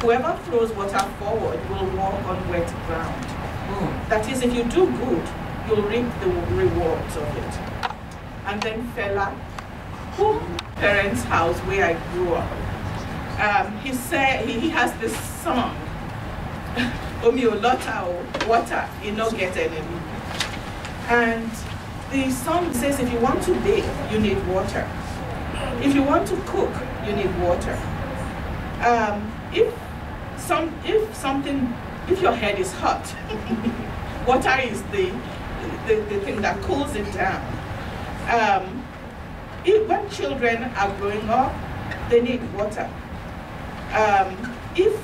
whoever throws water forward will walk on wet ground. That is, if you do good, you'll reap the rewards of it. And then fella, whom parents' house where I grew up, he said he has this song, Omiolota, water, you no get any. And the song says if you want to bathe, you need water. If you want to cook, you need water. If your head is hot, water is the thing that cools it down. When children are growing up, they need water. If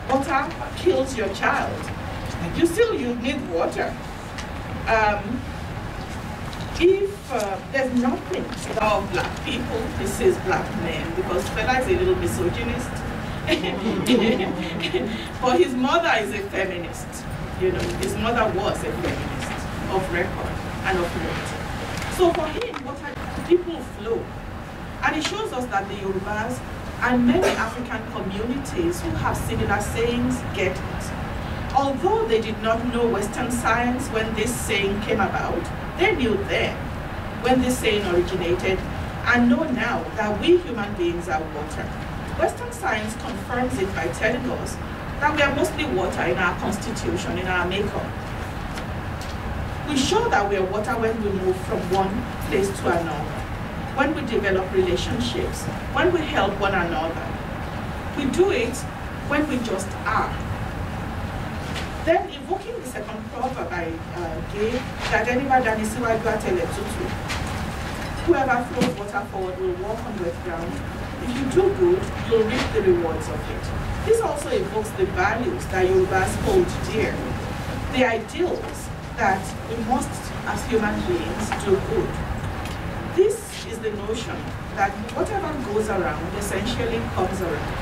water kills your child, you need water. If there's nothing about black people, this is black men, because fella is a little misogynist. But his mother is a feminist. You know, his mother was a feminist of record and of note. So for him, people flow. And it shows us that the Yorubas and many African communities who have similar sayings get it. Although they did not know Western science when this saying came about, they knew then when this saying originated and know now that we human beings are water. Western science confirms it by telling us that we are mostly water in our constitution, in our makeup. We show that we are water when we move from one place to another, when we develop relationships, when we help one another. We do it when we just are. Then evoking the second proverb I gave, that whoever throws water forward will walk on wet ground. If you do good, you'll reap the rewards of it. This also evokes the values that Yorubas hold dear, the ideals that we must, as human beings, do good. This is the notion that whatever goes around essentially comes around.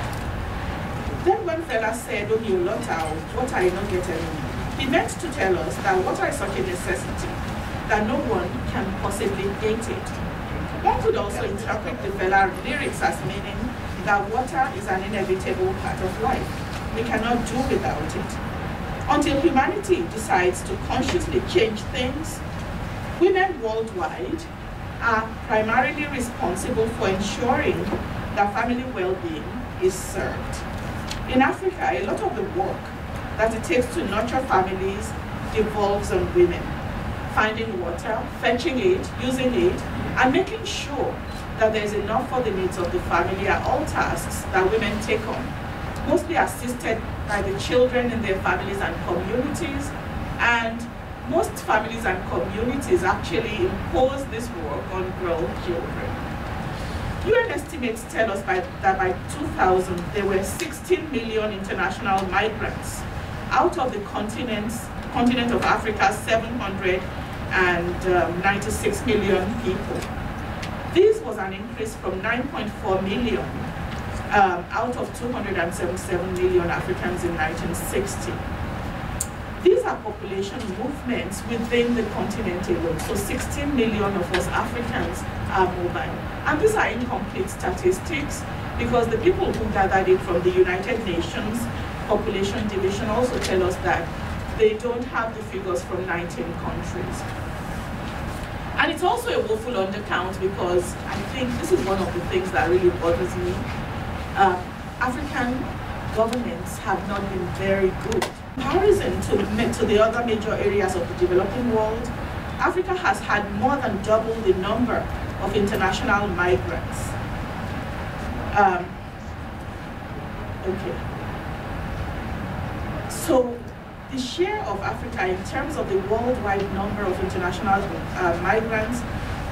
Then when fella said, water I not get anymore, he meant to tell us that water is such a necessity that no one can possibly hate it. One could also interpret the fella lyrics as meaning that water is an inevitable part of life. We cannot do without it. Until humanity decides to consciously change things, women worldwide are primarily responsible for ensuring that family well-being is served. In Africa, a lot of the work that it takes to nurture families devolves on women. Finding water, fetching it, using it, and making sure that there is enough for the needs of the family are all tasks that women take on, mostly assisted by the children in their families and communities. And most families and communities actually impose this work on girl children. UN estimates tell us that by 2000, there were 16 million international migrants out of the continent of Africa, 796 million people. This was an increase from 9.4 million out of 277 million Africans in 1960. These are population movements within the continent alone. So 16 million of us Africans are mobile. And these are incomplete statistics because the people who gathered it from the United Nations Population Division also tell us that they don't have the figures from 19 countries. And it's also a woeful undercount because I think this is one of the things that really bothers me. African governments have not been very good. In comparison to the other major areas of the developing world, Africa has had more than double the number of international migrants. Okay. So the share of Africa in terms of the worldwide number of international migrants,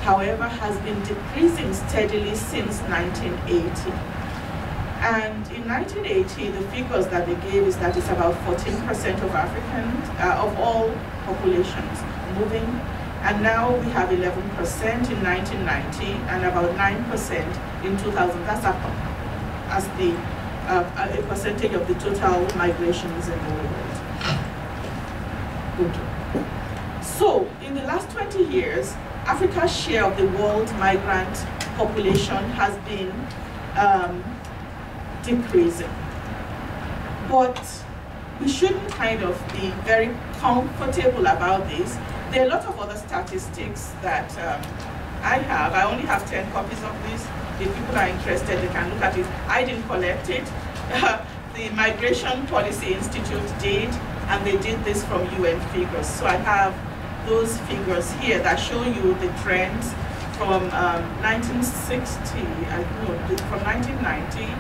however, has been decreasing steadily since 1980. And in 1980, the figures that they gave is that it's about 14% of Africans, of all populations moving. And now we have 11% in 1990 and about 9% in 2000. That's up as the a percentage of the total migrations in the world. Good. So in the last 20 years, Africa's share of the world migrant population has been decreasing. But we shouldn't kind of be very comfortable about this. There are a lot of other statistics that I have. I only have 10 copies of this. If people are interested, they can look at it. I didn't collect it. The Migration Policy Institute did, and they did this from UN figures. So I have those figures here that show you the trends from 1960, from 1990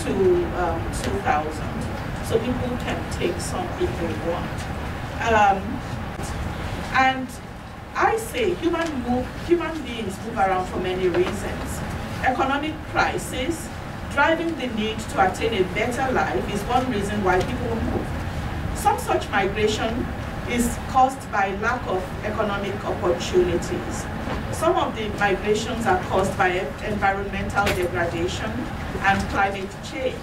to 2000. So people can take some if they want. And I say human beings move around for many reasons. Economic crisis, driving the need to attain a better life is one reason why people move. Some such migration is caused by lack of economic opportunities. Some of the migrations are caused by environmental degradation and climate change,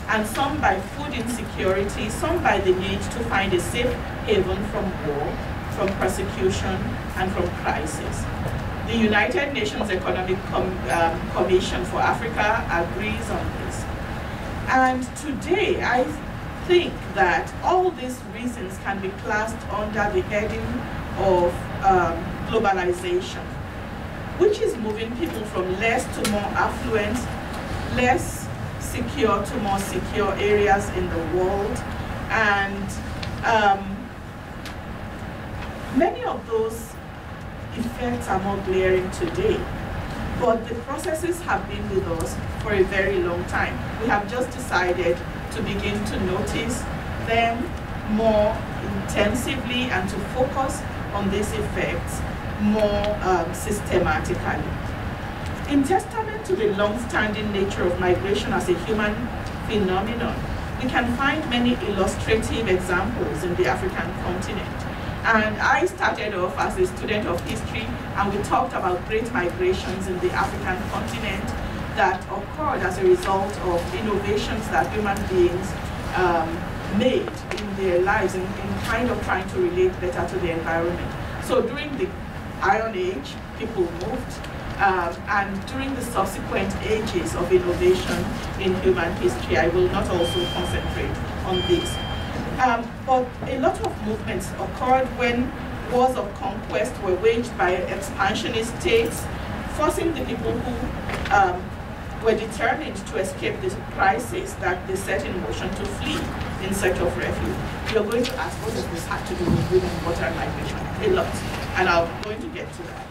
and some by food insecurity, some by the need to find a safe haven from war, from persecution, and from crisis. The United Nations Economic Commission for Africa agrees on this. And today, I think that all these reasons can be classed under the heading of globalization, which is moving people from less to more affluent, less secure to more secure areas in the world. And many of those effects are more glaring today, but the processes have been with us for a very long time. We have just decided to begin to notice them more intensively and to focus on these effects more systematically. In testament to the long-standing nature of migration as a human phenomenon, we can find many illustrative examples in the African continent. And I started off as a student of history, and we talked about great migrations in the African continent that occurred as a result of innovations that human beings made in their lives in kind of trying to relate better to the environment. So during the Iron Age, people moved, and during the subsequent ages of innovation in human history, I will not also concentrate on this. But a lot of movements occurred when wars of conquest were waged by expansionist states, forcing the people who were determined to escape this crisis that they set in motion to flee in search of refuge. You're going to ask, what does this have to do with women, water, and migration? A lot, and I'm going to get to that.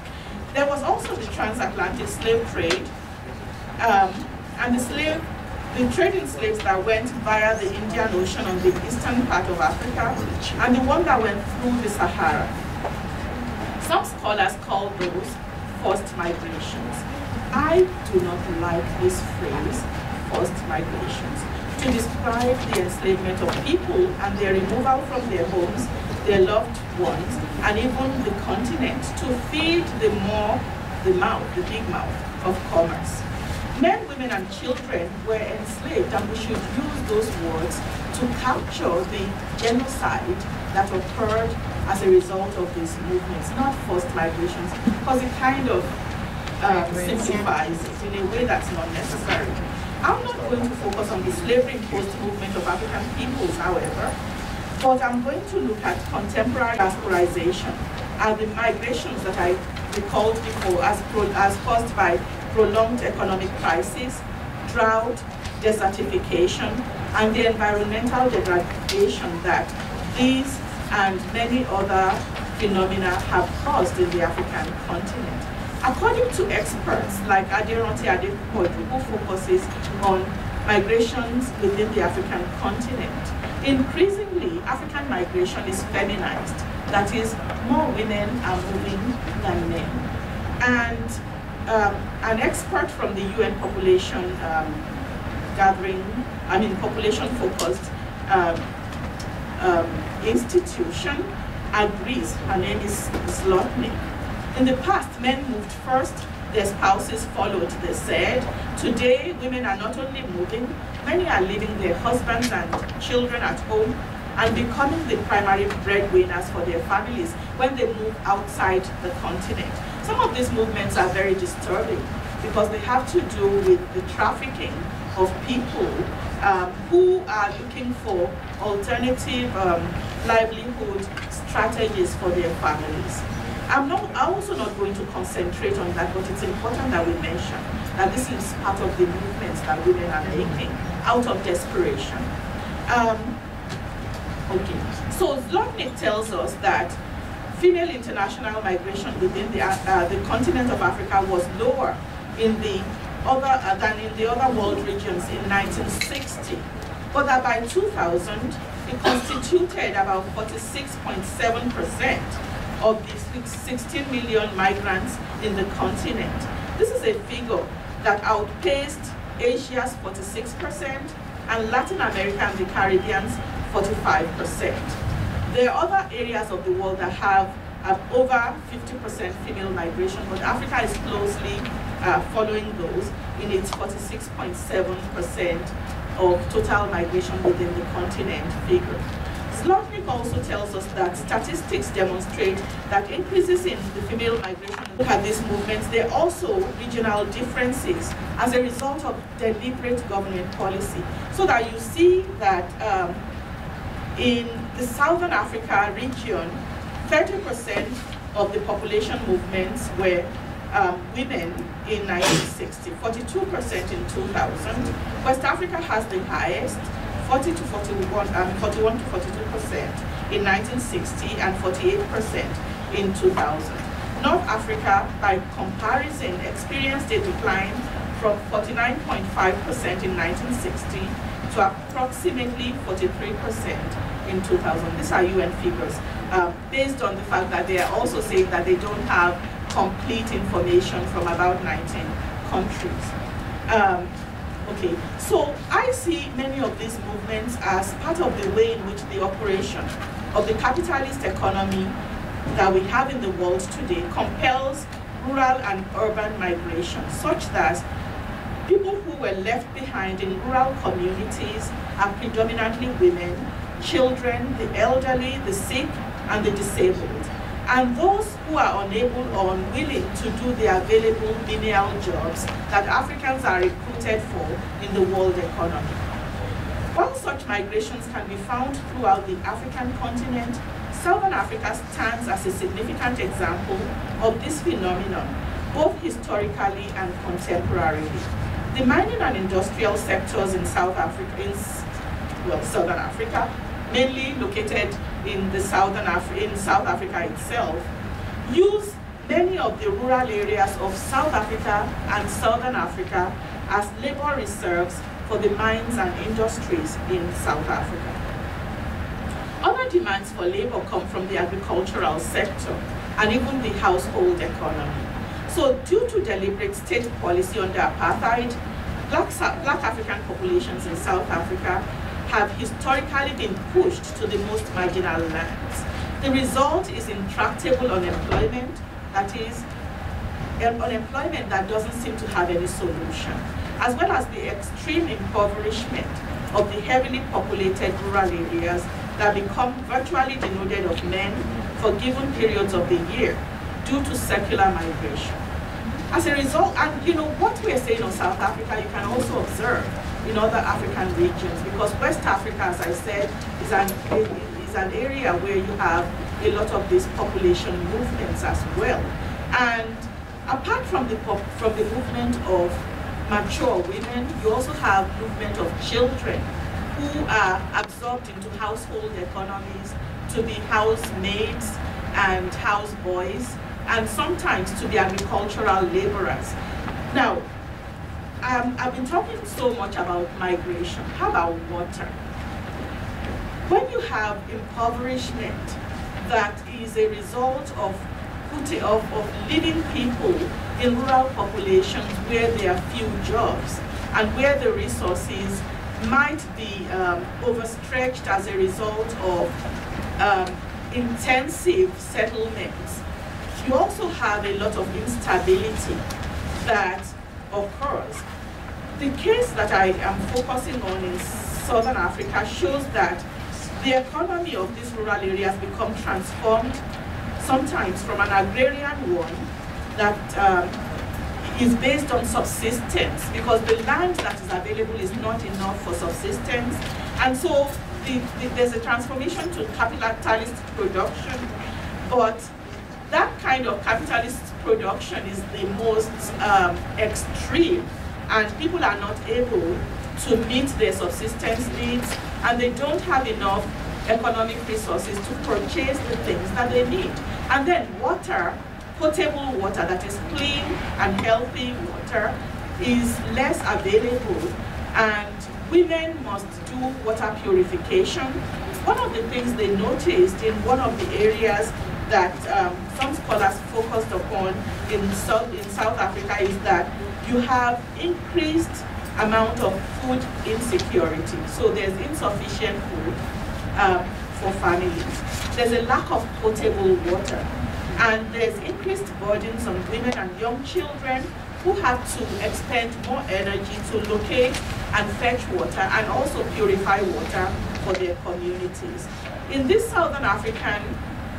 There was also the transatlantic slave trade, and the trade in slaves that went via the Indian Ocean on the eastern part of Africa, and the one that went through the Sahara. Some scholars call those forced migrations. I do not like this phrase, forced migrations, to describe the enslavement of people and their removal from their homes, their loved ones, and even the continent to feed the big mouth of commerce. Men, women, and children were enslaved, and we should use those words to capture the genocide that occurred as a result of these movements, not forced migrations, because it kind of simplifies it in a way that's not necessary. I'm not going to focus on the slavery-imposed movement of African peoples, however, but I'm going to look at contemporary diasporization and the migrations that I recalled before as caused by prolonged economic crisis, drought, desertification, and the environmental degradation that these and many other phenomena have caused in the African continent. According to experts like Aderonti Adepoju, who focuses on migrations within the African continent, increasingly African migration is feminized. That is, more women are moving than men. And an expert from the UN population population-focused institution agrees. Her name is Slotnick. In the past, men moved first, their spouses followed, they said. Today, women are not only moving, many are leaving their husbands and children at home and becoming the primary breadwinners for their families when they move outside the continent. Some of these movements are very disturbing because they have to do with the trafficking of people who are looking for alternative livelihood strategies for their families. I'm also not going to concentrate on that, but it's important that we mention that this is part of the movements that women are making out of desperation. Okay, so Zlotnick tells us that female international migration within the continent of Africa was lower in the than in the other world regions in 1960, but that by 2000 it constituted about 46.7% of the 16 million migrants in the continent. This is a figure that outpaced Asia's 46% and Latin America and the Caribbean's 45%. There are other areas of the world that have over 50% female migration, but Africa is closely following those in its 46.7% of total migration within the continent figure. Zlotnick also tells us that statistics demonstrate that increases in the female migration. Look at these movements, there are also regional differences as a result of deliberate government policy. So that you see that in the Southern Africa region, 30% of the population movements were women in 1960, 42% in 2000. West Africa has the highest, 41 to 42% in 1960 and 48% in 2000. North Africa, by comparison, experienced a decline from 49.5% in 1960 to approximately 43% in 2000. These are UN figures, based on the fact that they are also saying that they don't have complete information from about 19 countries. Okay, so I see many of these movements as part of the way in which the operation of the capitalist economy that we have in the world today compels rural and urban migration, such that people who were left behind in rural communities are predominantly women, children, the elderly, the sick, and the disabled. And those who are unable or unwilling to do the available menial jobs that Africans are recruited for in the world economy. While such migrations can be found throughout the African continent, Southern Africa stands as a significant example of this phenomenon, both historically and contemporarily. The mining and industrial sectors in Southern Africa, mainly located in South Africa itself, use many of the rural areas of South Africa and Southern Africa as labor reserves for the mines and industries in South Africa. Other demands for labor come from the agricultural sector and even the household economy. So due to deliberate state policy under apartheid, Black African populations in South Africa have historically been pushed to the most marginal lands. The result is intractable unemployment, that is, unemployment that doesn't seem to have any solution, as well as the extreme impoverishment of the heavily populated rural areas that become virtually denuded of men for given periods of the year due to secular migration. As a result, and what we are saying on South Africa, you can also observe in other African regions, because West Africa, as I said, is an area where you have a lot of these population movements as well. And apart from the movement of mature women, you also have movement of children who are absorbed into household economies to be housemaids and houseboys, and sometimes to be agricultural laborers. Now, I've been talking so much about migration. How about water? When you have impoverishment that is a result of leaving people in rural populations where there are few jobs and where the resources might be overstretched as a result of intensive settlements, you also have a lot of instability that occurs. The case that I am focusing on in Southern Africa shows that the economy of these rural areas become transformed sometimes from an agrarian one that is based on subsistence, because the land that is available is not enough for subsistence. And so there's a transformation to capitalist production, but that kind of capitalist production is the most extreme, and people are not able to meet their subsistence needs, and they don't have enough economic resources to purchase the things that they need. And then water, potable water that is clean and healthy water, is less available, and women must do water purification. One of the things they noticed in one of the areas that some scholars focused upon in South Africa is that you have increased amount of food insecurity. So there's insufficient food for families. There's a lack of potable water, and there's increased burdens on women and young children who have to expend more energy to locate and fetch water and also purify water for their communities. In this Southern African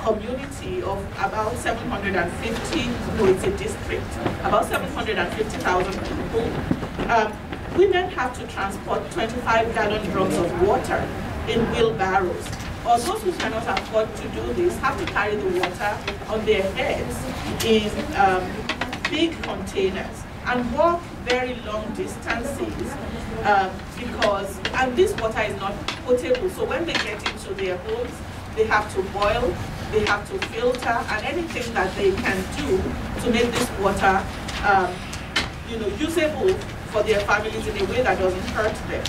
community of about 750, no, it's a district, about 750,000 people, women have to transport 25-gallon drums of water in wheelbarrows. Or those who cannot afford to do this have to carry the water on their heads in big containers and walk very long distances and this water is not potable. So when they get into their homes, they have to boil, they have to filter, and anything that they can do to make this water usable for their families in a way that doesn't hurt them.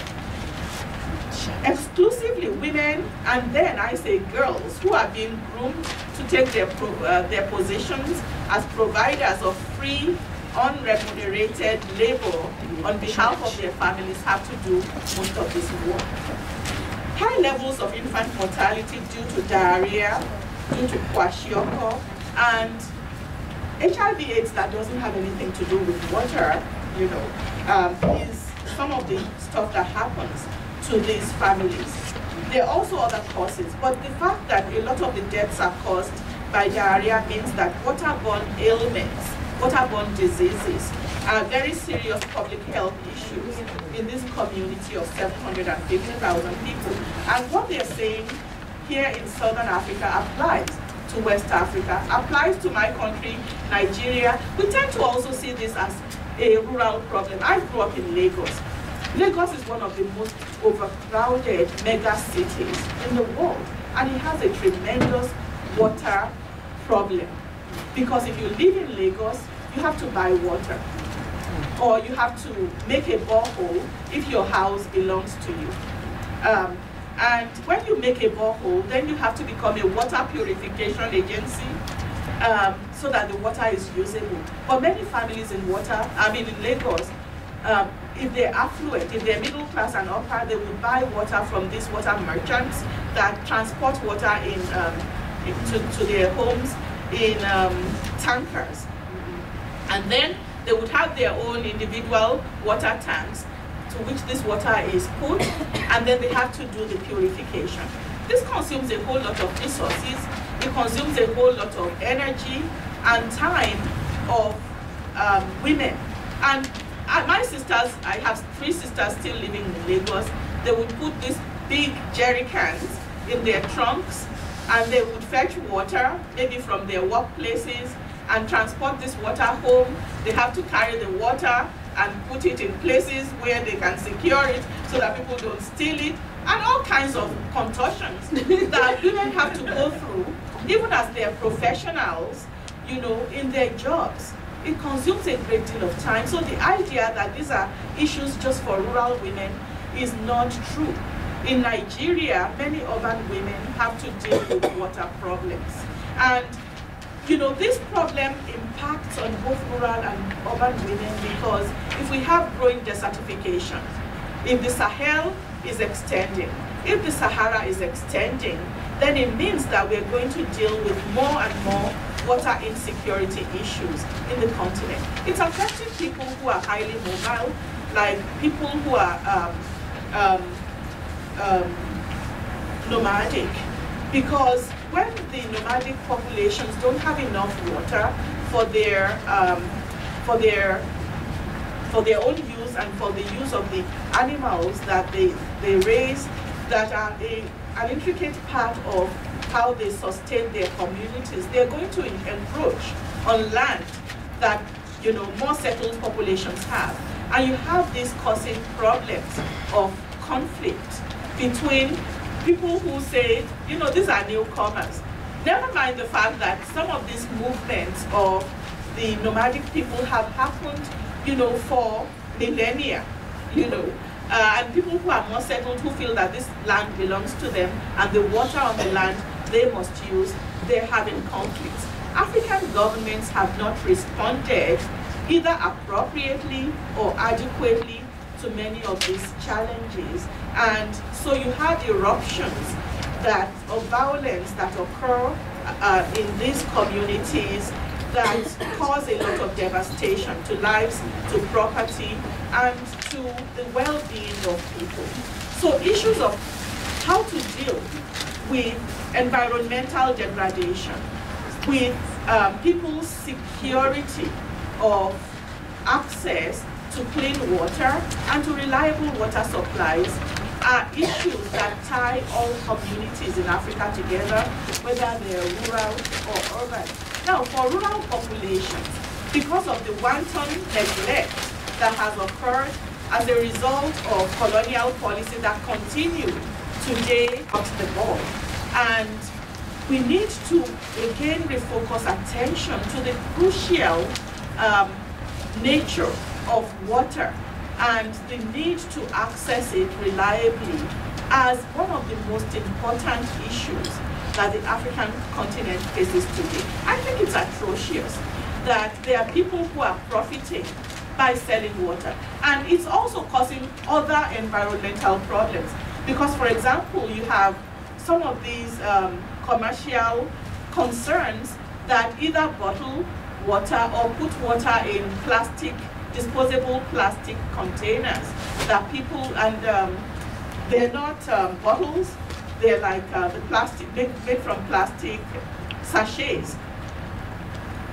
Exclusively women, and then I say girls, who are being groomed to take their positions as providers of free, unremunerated labor on behalf of their families, have to do most of this work. High levels of infant mortality due to diarrhea, due to kwashiorkor, and HIV/AIDS that doesn't have anything to do with water, is some of the stuff that happens to these families. There are also other causes, but the fact that a lot of the deaths are caused by diarrhea means that waterborne ailments, waterborne diseases, are very serious public health issues in this community of 750,000 people. And what they're saying here in Southern Africa applies to West Africa, applies to my country, Nigeria. We tend to also see this as a rural problem. I grew up in Lagos. Lagos is one of the most overcrowded mega cities in the world, and it has a tremendous water problem. Because if you live in Lagos, you have to buy water, or you have to make a borehole if your house belongs to you. And when you make a borehole, then you have to become a water purification agency so that the water is usable. For many families in Lagos, if they're affluent, if they're middle class and upper, they will buy water from these water merchants that transport water to their homes in tankers. And then they would have their own individual water tanks to which this water is put, and then they have to do the purification. This consumes a whole lot of resources, it consumes a whole lot of energy and time of women. And my sisters, I have 3 sisters still living in Lagos, they would put these big jerry cans in their trunks, and they would fetch water, maybe from their workplaces, and transport this water home. They have to carry the water and put it in places where they can secure it so that people don't steal it, and all kinds of contortions that women have to go through, even as they're professionals, in their jobs. It consumes a great deal of time. So the idea that these are issues just for rural women is not true. In Nigeria, many urban women have to deal with water problems. And this problem impacts on both rural and urban women, because if we have growing desertification, if the Sahel is extending, if the Sahara is extending, then it means that we're going to deal with more and more water insecurity issues in the continent. It's affecting people who are highly mobile, like people who are nomadic, because when the nomadic populations don't have enough water for their for their own use and for the use of the animals that they raise, that are an intricate part of how they sustain their communities. They're going to encroach on land that, you know, more settled populations have. And you have these causing problems of conflict between people who say, you know, these are newcomers. Never mind the fact that some of these movements of the nomadic people have happened, you know, for millennia, you know, and people who are more settled, who feel that this land belongs to them and the water on the land they must use, they're having conflicts. African governments have not responded either appropriately or adequately to many of these challenges. And so you have eruptions of violence that occur in these communities that cause a lot of devastation to lives, to property, and to the well-being of people. So issues of how to deal with environmental degradation, with people's security of access to clean water and to reliable water supplies are issues that tie all communities in Africa together, whether they're rural or urban. Now, for rural populations, because of the wanton neglect that has occurred as a result of colonial policy that continue today at the ball, and we need to again refocus attention to the crucial nature of water and the need to access it reliably as one of the most important issues that the African continent faces today. I think it's atrocious that there are people who are profiting by selling water, and it's also causing other environmental problems because, for example, you have some of these commercial concerns that either bottle water or put water in disposable plastic containers that people, and they're not bottles, they're like the plastic, made from plastic sachets.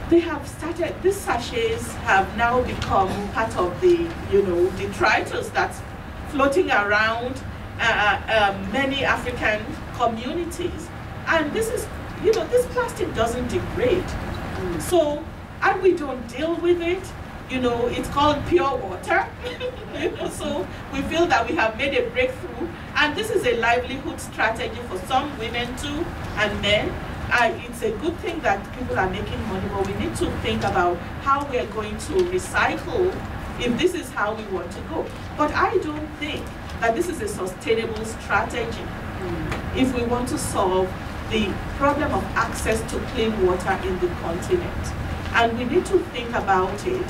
They have started, these sachets have now become part of the, you know, detritus that's floating around many African communities. And this is, you know, this plastic doesn't degrade. So, and we don't deal with it. You know, it's called pure water. You know, so we feel that we have made a breakthrough, and this is a livelihood strategy for some women too, and men. It's a good thing that people are making money, but we need to think about how we are going to recycle if this is how we want to go. But I don't think that this is a sustainable strategy if we want to solve the problem of access to clean water in the continent. And we need to think about it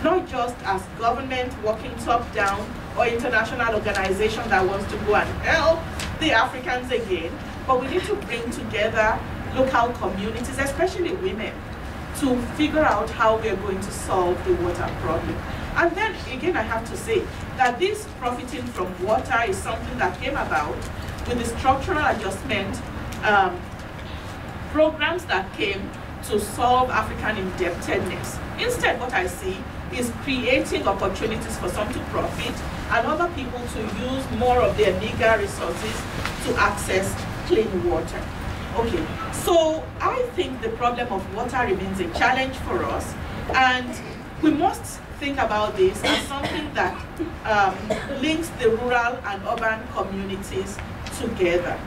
not just as government working top-down or international organization that wants to go and help the Africans again, but we need to bring together local communities, especially women, to figure out how we are going to solve the water problem. And then again, I have to say that this profiting from water is something that came about with the structural adjustment programs that came to solve African indebtedness. Instead, what I see is creating opportunities for some to profit and other people to use more of their meager resources to access clean water. Okay, so I think the problem of water remains a challenge for us, and we must think about this as something that links the rural and urban communities together.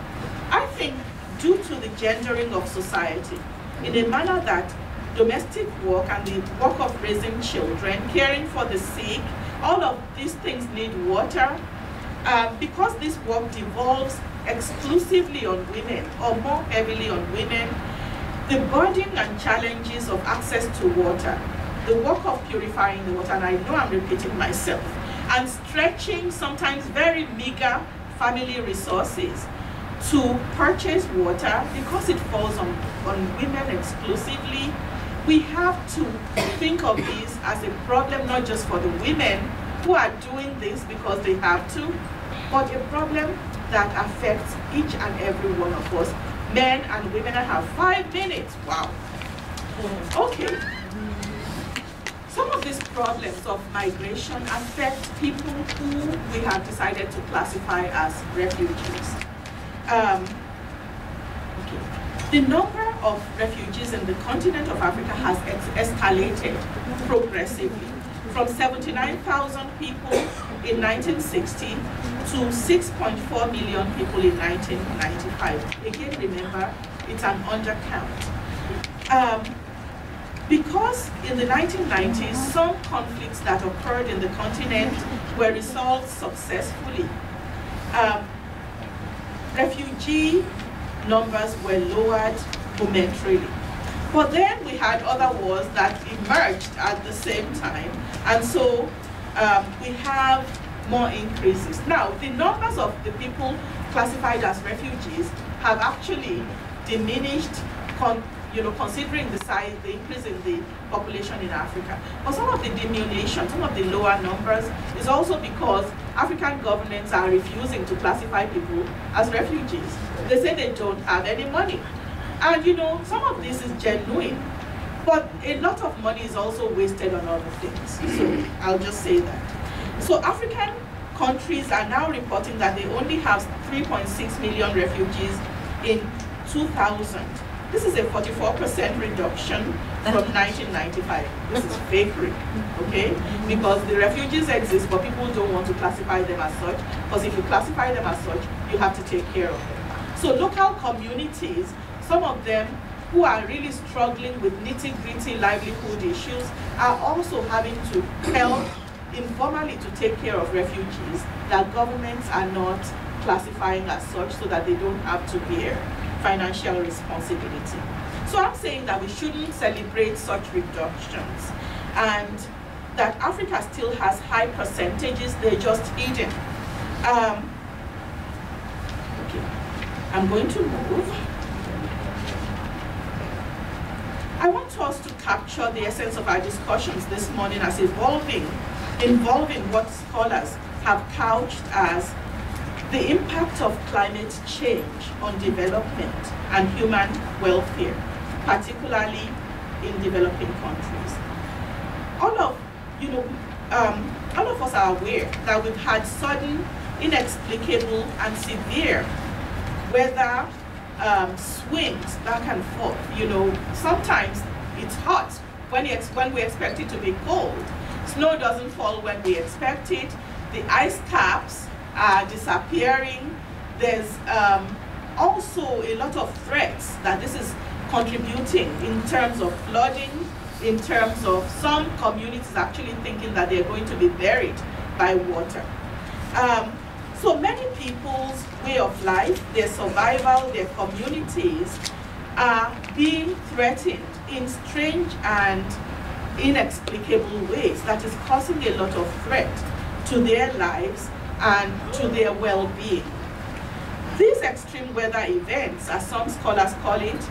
I think due to the gendering of society, in a manner that domestic work and the work of raising children, caring for the sick, all of these things need water. Because this work devolves exclusively on women or more heavily on women, the burden and challenges of access to water, the work of purifying the water, and I know I'm repeating myself, and stretching sometimes very meager family resources to purchase water because it falls on women exclusively. We have to think of this as a problem not just for the women who are doing this because they have to, but a problem that affects each and every one of us, men and women. I have 5 minutes. Wow. Okay. Some of these problems of migration affect people who we have decided to classify as refugees. The number of refugees in the continent of Africa has escalated progressively from 79,000 people in 1960 to 6.4 million people in 1995. Again, remember, it's an undercount. Because in the 1990s, some conflicts that occurred in the continent were resolved successfully. Refugee numbers were lowered momentarily. But then we had other wars that emerged at the same time, and so we have more increases. Now, the numbers of the people classified as refugees have actually diminished, considering the size, the increase in the population in Africa. But some of the diminution, some of the lower numbers is also because African governments are refusing to classify people as refugees. They say they don't have any money. And some of this is genuine, but a lot of money is also wasted on other things. So I'll just say that. So African countries are now reporting that they only have 3.6 million refugees in 2000. This is a 44% reduction from 1995. This is fakery, okay? Because the refugees exist, but people don't want to classify them as such, because if you classify them as such, you have to take care of them. So local communities, some of them who are really struggling with nitty-gritty livelihood issues, are also having to help informally to take care of refugees that governments are not classifying as such, so that they don't have to bear financial responsibility. So I'm saying that we shouldn't celebrate such reductions, and that Africa still has high percentages, they're just hidden. Okay, I'm going to move. I want us to capture the essence of our discussions this morning as involving what scholars have couched as the impact of climate change on development and human welfare, particularly in developing countries. All of us are aware that we've had sudden, inexplicable, and severe weather swings back and forth. Sometimes it's hot when we expect it to be cold. Snow doesn't fall when we expect it. The ice caps are disappearing. There's also a lot of threats that this is contributing in terms of flooding, in terms of some communities actually thinking that they're going to be buried by water. So many people's way of life, their survival, their communities are being threatened in strange and inexplicable ways that is causing a lot of threat to their lives and to their well-being. These extreme weather events, as some scholars call it,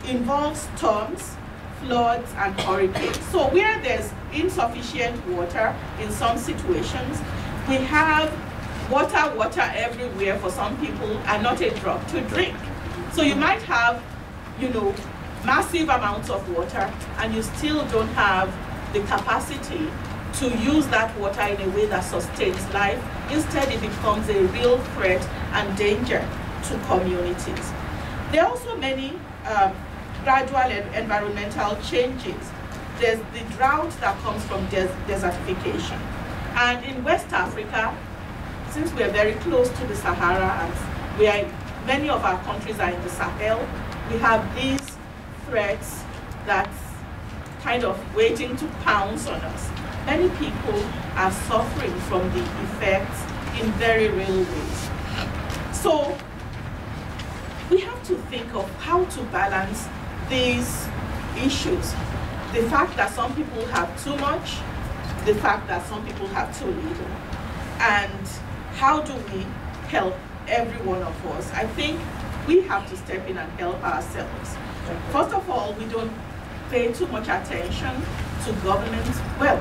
involves storms, floods, and hurricanes. So where there's insufficient water in some situations, we have water everywhere for some people and not a drop to drink. So you might have, massive amounts of water and you still don't have the capacity to use that water in a way that sustains life. Instead, it becomes a real threat and danger to communities. There are also many gradual environmental changes. There's the drought that comes from desertification. And in West Africa, since we are very close to the Sahara and many of our countries are in the Sahel, we have these threats that's kind of waiting to pounce on us. Many people are suffering from the effects in very real ways. So we have to think of how to balance these issues. The fact that some people have too much, the fact that some people have too little, and how do we help every one of us? I think we have to step in and help ourselves. First of all, we don't pay too much attention to governments. Well,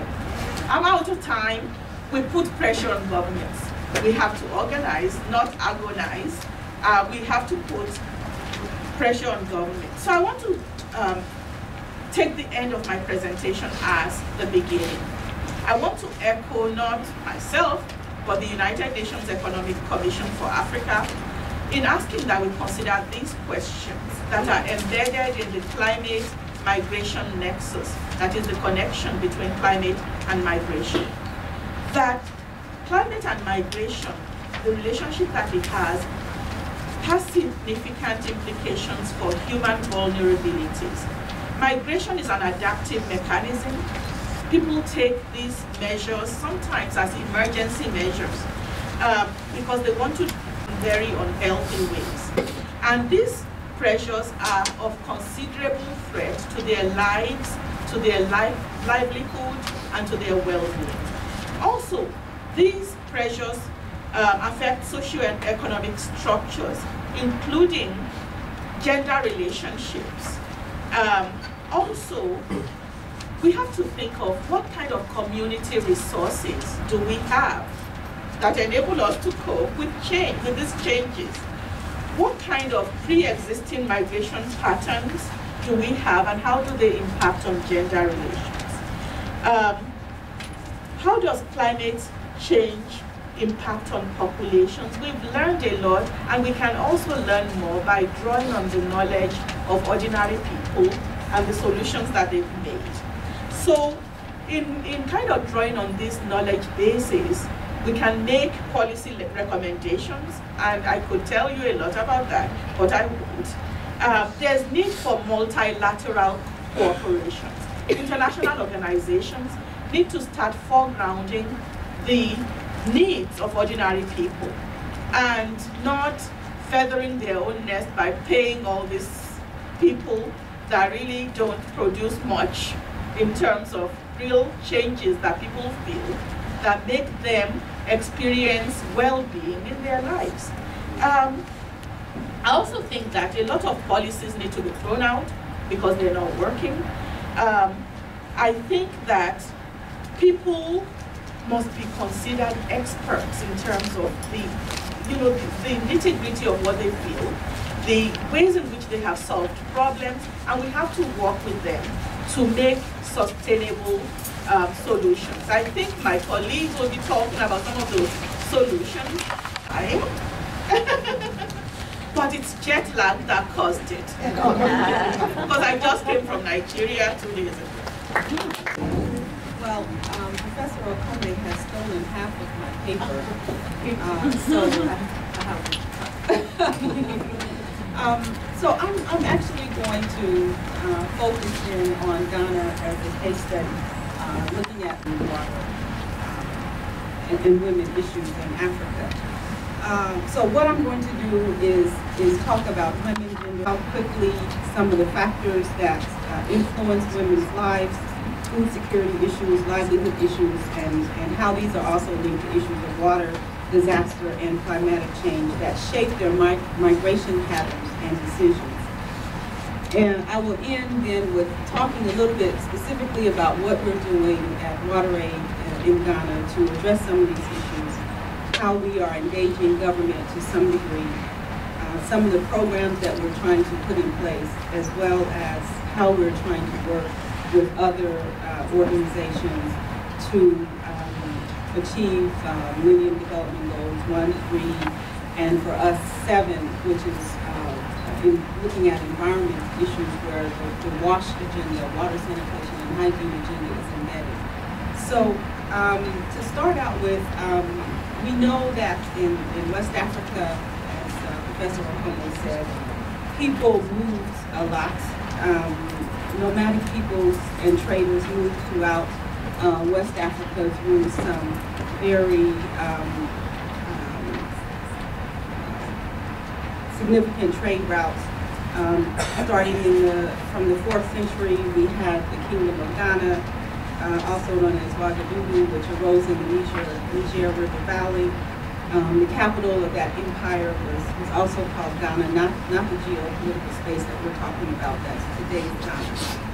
I'm out of time. We put pressure on governments. We have to organize, not agonize. We have to put pressure on government. So I want to take the end of my presentation as the beginning. I want to echo not myself, but the United Nations Economic Commission for Africa in asking that we consider these questions that are embedded in the climate migration nexus, that is the connection between climate and migration. That climate and migration, the relationship that it has significant implications for human vulnerabilities. Migration is an adaptive mechanism. People take these measures sometimes as emergency measures because they want to very unhealthy ways. And these pressures are of considerable threat to their lives, to their livelihood, and to their well-being. Also, these pressures affect socio and economic structures, including gender relationships. Also, we have to think of what kind of community resources do we have that enable us to cope with change, with these changes. What kind of pre-existing migration patterns do we have, and how do they impact on gender relations? How does climate change impact on populations? We've learned a lot, and we can also learn more by drawing on the knowledge of ordinary people and the solutions that they've made. So in kind of drawing on this knowledge basis, we can make policy recommendations, and I could tell you a lot about that, but I won't. There's need for multilateral cooperation. International organizations need to start foregrounding the needs of ordinary people and not feathering their own nest by paying all these people that really don't produce much in terms of real changes that people feel that make them experience well-being in their lives. I also think that a lot of policies need to be thrown out because they're not working. I think that people must be considered experts in terms of the nitty-gritty of what they feel, the ways in which they have solved problems, and we have to work with them to make sustainable solutions. I think my colleagues will be talking about some of those solutions. But it's jet lag that caused it. Because I just came from Nigeria 2 days ago. Well, Professor Okome has stolen half of my paper, so so I'm actually going to focus in on Ghana as a case study, looking at water and women issues in Africa. So what I'm going to do is talk about women, gender, how quickly some of the factors that influence women's lives, food security issues, livelihood issues, and how these are also linked to issues of water, disaster, and climatic change that shape their migration patterns and decisions. And I will end then with talking a little bit specifically about what we're doing at WaterAid in Ghana to address some of these issues, how we are engaging government to some degree, some of the programs that we're trying to put in place, as well as how we're trying to work with other organizations to achieve Millennium Development Goals 1, 3, and for us 7, which is in looking at environment issues where the WASH agenda, water sanitation and hygiene agenda is embedded. So to start out with, we know that in West Africa, as Professor Okome said, people moved a lot. Nomadic peoples and traders moved throughout West Africa through some very significant trade routes. Starting from the 4th century, we had the Kingdom of Ghana, also known as Ouagadougou, which arose in the Niger River Valley. The capital of that empire was also called Ghana, not the geopolitical space that we're talking about, that's today's Ghana.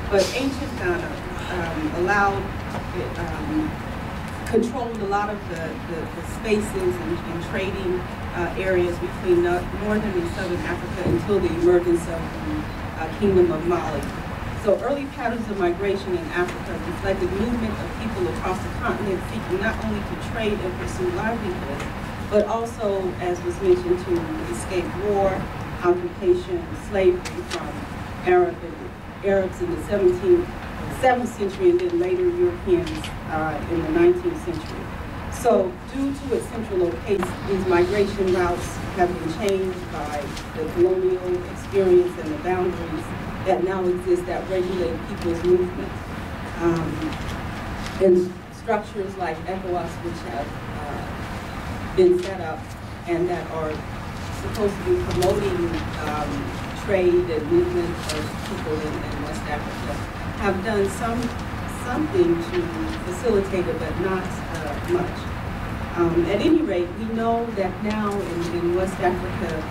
But ancient Ghana controlled a lot of the spaces and trading areas between northern and southern Africa until the emergence of the Kingdom of Mali. So early patterns of migration in Africa reflected movement of people across the continent seeking not only to trade and pursue livelihoods, but also, as was mentioned, to escape war, occupation, slavery from Arabs in the 7th century, and then later Europeans in the 19th century. So due to its central location, these migration routes have been changed by the colonial experience and the boundaries that now exist that regulate people's movement. And structures like ECOWAS, which have been set up and that are supposed to be promoting trade and movement of people in West Africa, have done something to facilitate it, but not much. At any rate, we know that now in West Africa,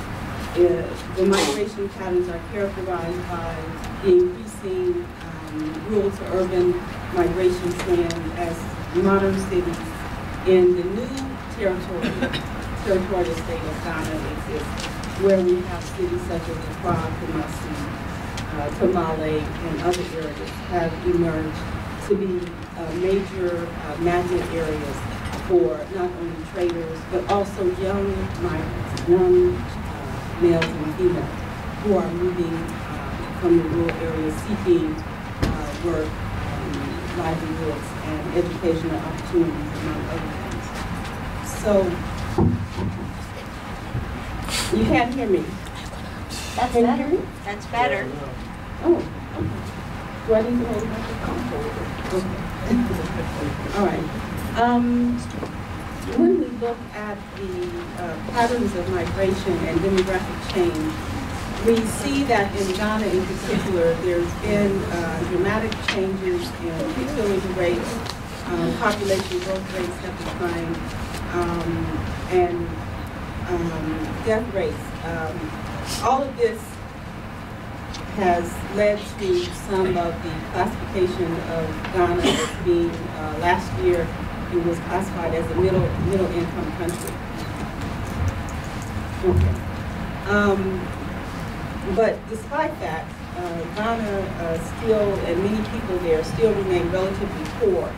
the migration patterns are characterized by the increasing rural to urban migration trend as modern cities in the new territorial state of Ghana exist, where we have cities such as Accra, Kumasi, Tamale, and other areas have emerged to be major magnet areas for not only traders, but also young migrants, young males and females who are moving from the rural areas seeking work, livelihoods, and educational opportunities, among other things. So, you can't hear me? That's Can better. you hear me? That's better. Oh, okay. Do I need to hold my phone? Okay. All right. When we look at the patterns of migration and demographic change, we see that in Ghana in particular, there's been dramatic changes in fertility rates, population growth rates have declined, and death rates. All of this has led to some of the classification of Ghana as being, last year, it was classified as a middle income country. Okay. But despite that, Ghana still, and many people there still remain relatively poor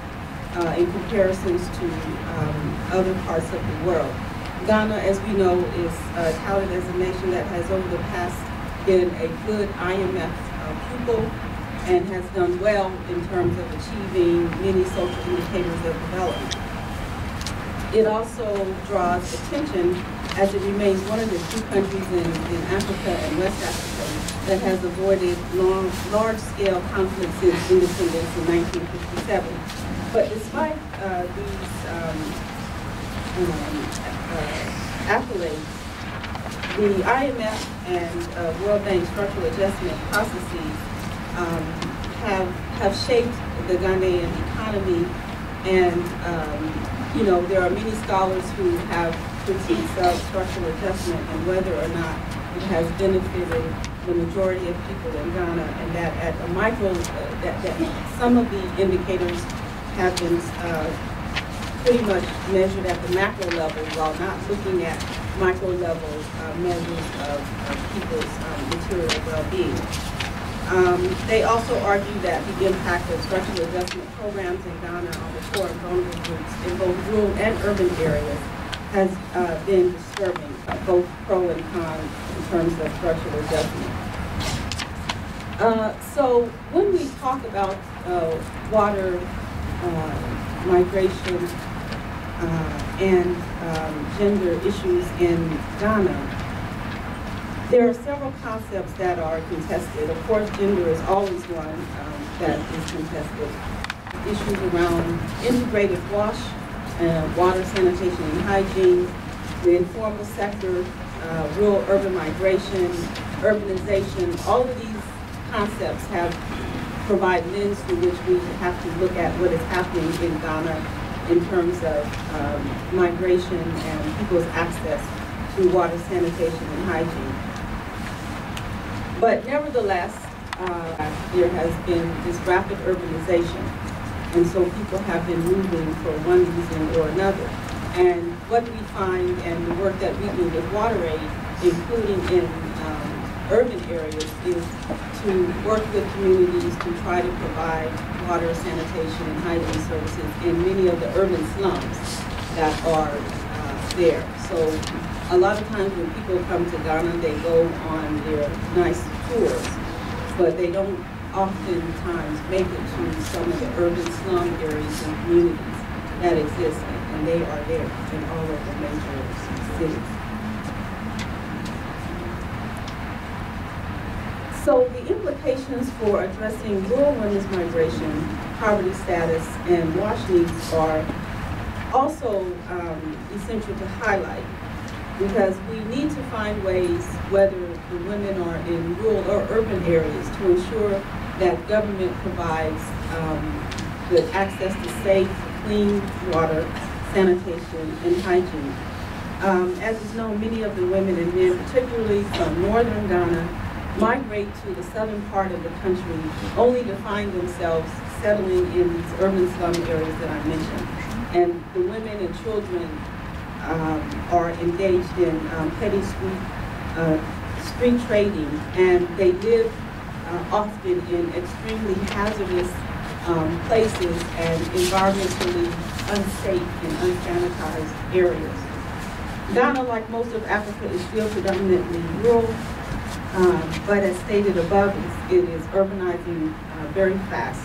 in comparisons to other parts of the world. Ghana, as we know, is touted as a nation that has over the past been a good IMF pupil and has done well in terms of achieving many social indicators of development. It also draws attention as it remains one of the few countries in Africa and West Africa that has avoided large-scale conflicts since independence in 1957. But despite these accolades, the IMF and World Bank structural adjustment processes have shaped the Ghanaian economy, and you know, there are many scholars who have critiques of structural adjustment and whether or not it has benefited the majority of people in Ghana, and that at a micro, that some of the indicators have been pretty much measured at the macro level while not looking at micro level measures of people's material well-being. They also argue that the impact of structural adjustment programs in Ghana on the poor and vulnerable groups in both rural and urban areas has been disturbing, both pro and con in terms of structural adjustment. So when we talk about water migration and gender issues in Ghana, there are several concepts that are contested. Of course, gender is always one that is contested. Issues around integrated wash, water, sanitation, and hygiene, the informal sector, rural-urban migration, urbanization. All of these concepts have provide lens through which we have to look at what is happening in Ghana in terms of migration and people's access to water, sanitation, and hygiene. But nevertheless, there has been this rapid urbanization, and so people have been moving for one reason or another. And what we find, and the work that we do with WaterAid, including in urban areas is to work with communities to try to provide water, sanitation, and hygiene services in many of the urban slums that are there. So a lot of times when people come to Ghana, they go on their nice tours, but they don't oftentimes make it to some of the urban slum areas and communities that exist, and they are there in all of the major cities. So the implications for addressing rural women's migration, poverty status, and wash needs are also essential to highlight, because we need to find ways, whether the women are in rural or urban areas, to ensure that government provides the access to safe, clean water, sanitation, and hygiene. As is known, many of the women and men, particularly from northern Ghana, migrate to the southern part of the country only to find themselves settling in these urban slum areas that I mentioned. And the women and children are engaged in petty street trading, and they live often in extremely hazardous places and environmentally unsafe and unsanitized areas. Ghana, like most of Africa, is still predominantly rural, but as stated above, it is urbanizing very fast.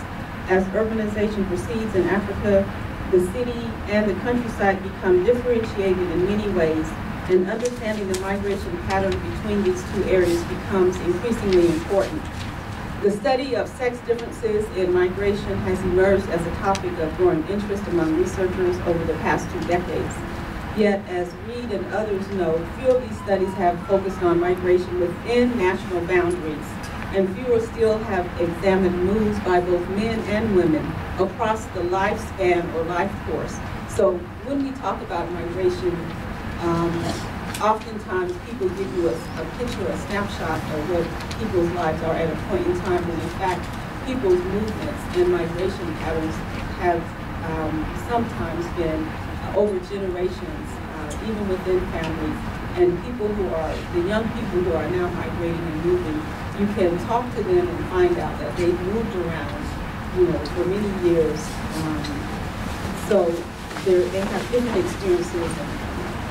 As urbanization proceeds in Africa, the city and the countryside become differentiated in many ways, and understanding the migration pattern between these two areas becomes increasingly important. The study of sex differences in migration has emerged as a topic of growing interest among researchers over the past 2 decades. Yet, as Reed and others know, few of these studies have focused on migration within national boundaries, and fewer still have examined moves by both men and women across the lifespan or life course. So when we talk about migration, oftentimes people give you a picture, a snapshot of what people's lives are at a point in time, when in fact people's movements and migration patterns have sometimes been over generations, even within families. And people who are, the young people who are now migrating and moving, you can talk to them and find out that they've moved around, for many years. So they have different experiences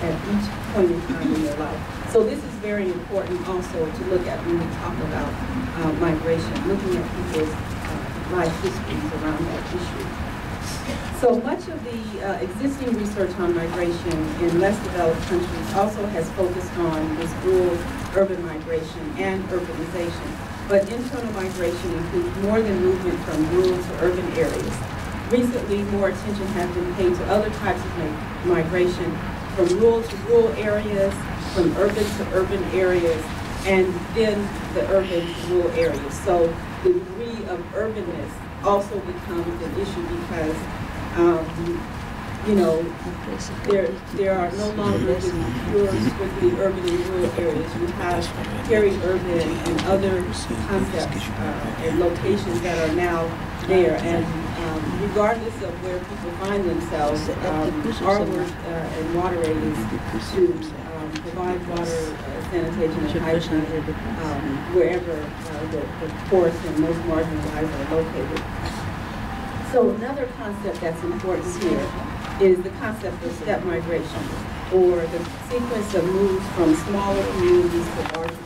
at each point in time in their life. So this is very important also to look at when we talk about migration, looking at people's life histories around that issue. So much of the existing research on migration in less developed countries also has focused on this rural-urban migration and urbanization. But internal migration includes more than movement from rural to urban areas. Recently, more attention has been paid to other types of migration, from rural to rural areas, from urban to urban areas, and then the urban to rural areas. So the degree of urbanness also becomes an issue, because there are no longer just pure, strictly urban and rural areas. You have peri-urban and other concepts and locations that are now there. And regardless of where people find themselves, our work in Water Aid is to provide water, sanitation, and hygiene wherever the poorest and most marginalized are located. So another concept that's important here is the concept of step migration, or the sequence of moves from smaller communities to larger